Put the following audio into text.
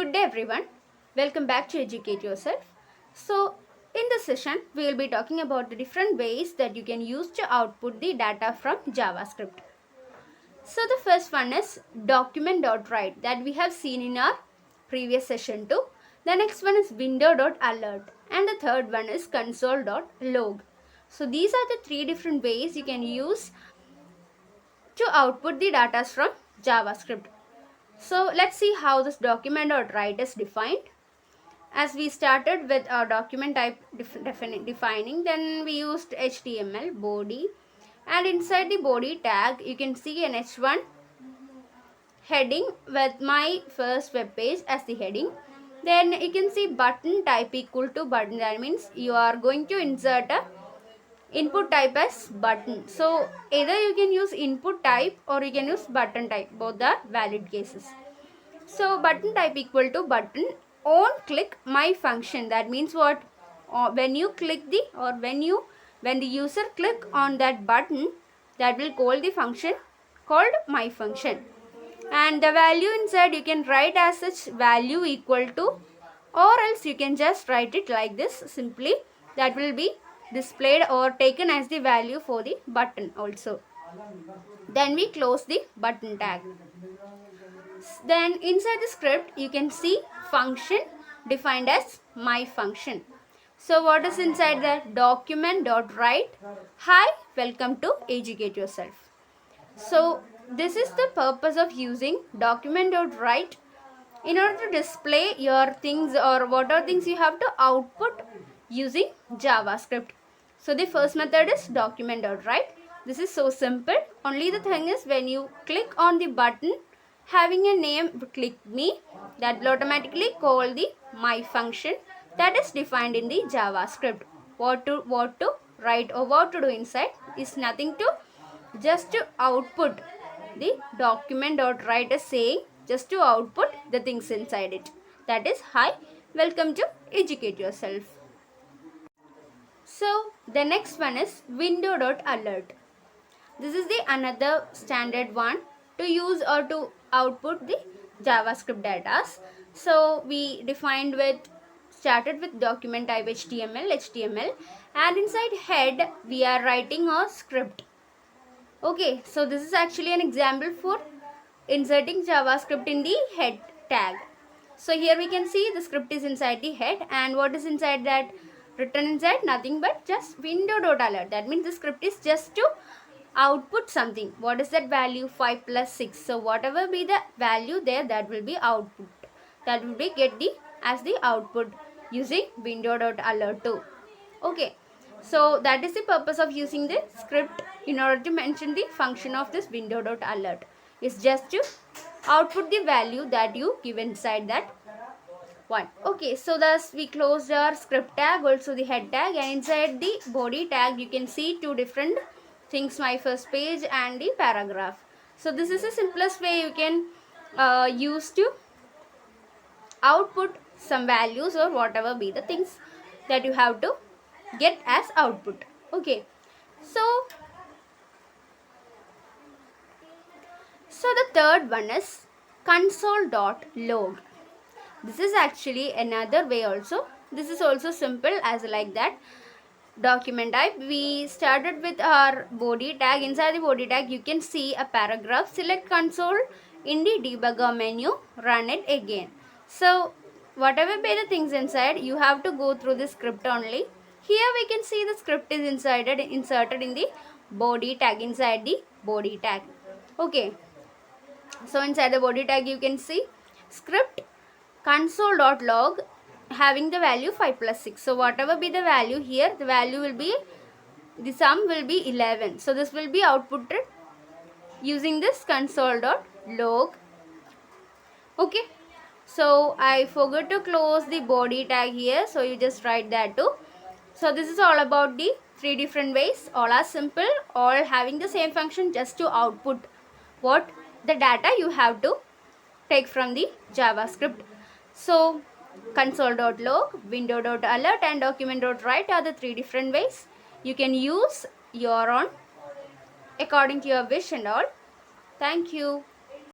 Good day everyone. Welcome back to Educate Yourself. So in this session we will be talking about the different ways that you can use to output the data from JavaScript. So the first one is document.write that we have seen in our previous session too. The next one is window.alert and the third one is console.log. So these are the three different ways you can use to output the data from JavaScript. So let's see how this document.write is defined. As we started with our document type defining, then we used HTML body, and inside the body tag you can see an h1 heading with my first web page as the heading. Then you can see button type equal to button, that means you are going to insert a input type as button. So either you can use input type or you can use button type, both are valid cases. So button type equal to button on click my function. That means what? When you click the or when the user click on that button, that will call the function called my function. And the value inside you can write as such value equal to, or else you can just write it like this simply. That will be displayed or taken as the value for the button also. Then we close the button tag. Then inside the script you can see function defined as my function. So what is inside that? Document.write hi, welcome to Educate Yourself. So this is the purpose of using document.write in order to display your things or what are things you have to output using JavaScript. So the first method is document.write. This is so simple. Only the thing is when you click on the button having a name click me, that will automatically call the my function that is defined in the JavaScript. What to write or what to do inside is nothing to just to output the document.write is saying just to output the things inside it. That is hi, welcome to Educate Yourself. So the next one is window.alert. This is the another standard one to use or to output the JavaScript data. So we started with document type HTML, and inside head we are writing a script. Okay, so this is actually an example for inserting JavaScript in the head tag. So here we can see the script is inside the head, and what is inside that? Written inside nothing but just window.alert. That means the script is just to output something. What is that value? 5 plus 6. So whatever be the value there, that will be output. That will be get the as the output using window.alert too. Okay. So that is the purpose of using the script in order to mention the function of this window.alert. It's just to output the value that you give inside that one. Okay, so thus we closed our script tag, also the head tag, and inside the body tag you can see two different things, my first page and the paragraph. So this is the simplest way you can use to output some values or whatever be the things that you have to get as output. Okay, so the third one is console.log. This is actually another way also. This is also simple as like that. Document type, we started with our body tag. Inside the body tag you can see a paragraph. Select console in the debugger menu, run it again. So whatever be the things inside, you have to go through the script only. Here we can see the script is inserted in the body tag, inside the body tag. Okay, so inside the body tag you can see script console.log having the value 5 plus 6. So whatever be the value here, the value will be, the sum will be 11. So this will be outputted using this console.log. Okay, so I forgot to close the body tag here, so you just write that too. So this is all about the three different ways. All are simple, all having the same function, just to output what the data you have to take from the JavaScript. So console.log, window.alert and document.write are the three different ways. You can use your own according to your wish and all. Thank you.